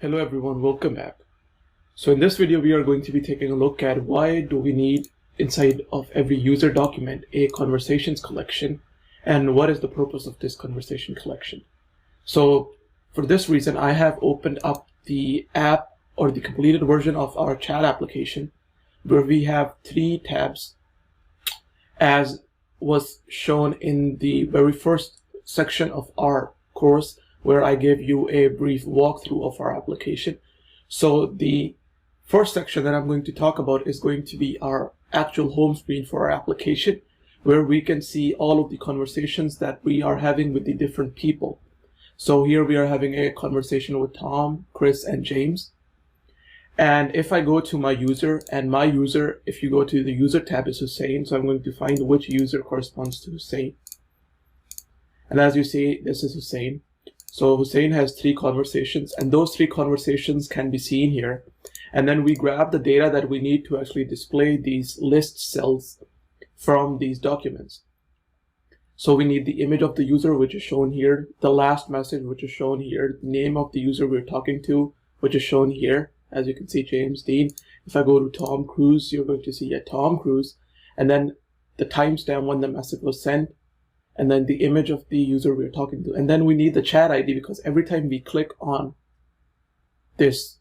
Hello everyone, welcome back. So in this video we are going to be taking a look at why do we need inside of every user document a conversations collection and what is the purpose of this conversation collection. So for this reason I have opened up the app or the completed version of our chat application where we have 3 tabs as was shown in the very first section of our course where I gave you a brief walkthrough of our application. So the first section that I'm going to talk about is going to be our actual home screen for our application, where we can see all of the conversations that we are having with the different people. So here we are having a conversation with Tom, Chris, and James. And if I go to my user, and my user, if you go to the user tab, is Hussein. So I'm going to find which user corresponds to Hussein. And as you see, this is Hussein. So Hussein has 3 conversations, and those 3 conversations can be seen here. And then we grab the data that we need to actually display these list cells from these documents. So we need the image of the user, which is shown here, the last message, which is shown here, the name of the user we're talking to, which is shown here. As you can see, James Dean. If I go to Tom Cruise, you're going to see Tom Cruise, and then the timestamp when the message was sent, and then the image of the user we're talking to. And then we need the chat ID, because every time we click on this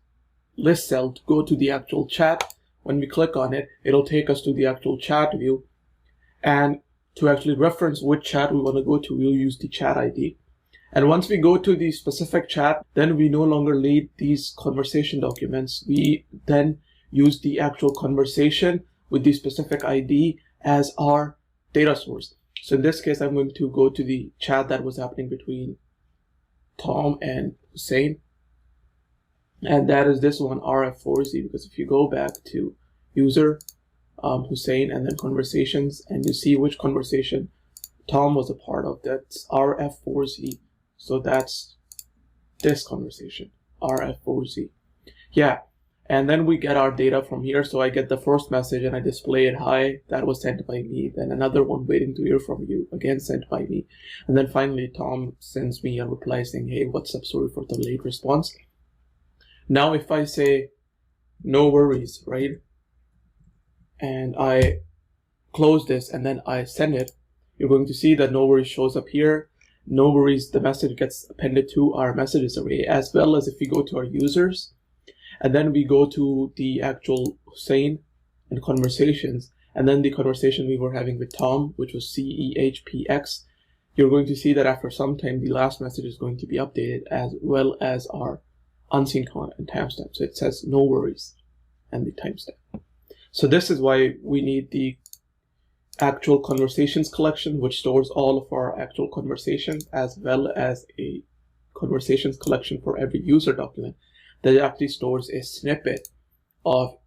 list cell to go to the actual chat, when we click on it, it'll take us to the actual chat view. And to actually reference which chat we want to go to, we'll use the chat ID. And once we go to the specific chat, then we no longer need these conversation documents. We then use the actual conversation with the specific ID as our data source. So in this case, I'm going to go to the chat that was happening between Tom and Hussein. And that is this one, RF4Z, because if you go back to user, Hussein, and then conversations, and you see which conversation Tom was a part of, that's RF4Z. So that's this conversation, RF4Z. Yeah. And then we get our data from here. So I get the first message and I display it, hi, that was sent by me. Then another one, waiting to hear from you, again sent by me. And then finally, Tom sends me a reply saying, hey, what's up, sorry for the late response. Now, if I say, no worries, right? And I close this and then I send it, you're going to see that no worries shows up here. No worries, the message gets appended to our messages array, as well as if we go to our users, and then we go to the actual Hussein and conversations, and then the conversation we were having with Tom, which was CEHPX, you're going to see that after some time, the last message is going to be updated, as well as our unseen comment and timestamp. So it says no worries and the timestamp. So this is why we need the actual conversations collection, which stores all of our actual conversations, as well as a conversations collection for every user document that actually stores a snippet of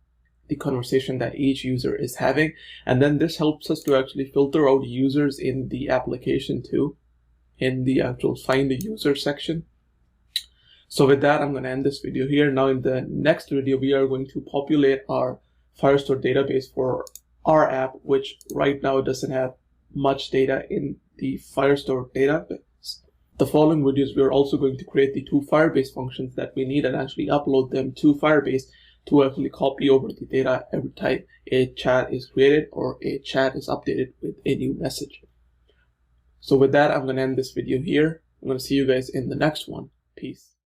the conversation that each user is having. And then this helps us to actually filter out users in the application too, in the actual find the user section. So with that, I'm going to end this video here. Now in the next video, we are going to populate our Firestore database for our app, which right now doesn't have much data in the Firestore database. The following videos, we are also going to create the 2 Firebase functions that we need and actually upload them to Firebase to actually copy over the data every time a chat is created or a chat is updated with a new message. So with that, I'm going to end this video here. I'm going to see you guys in the next one. Peace.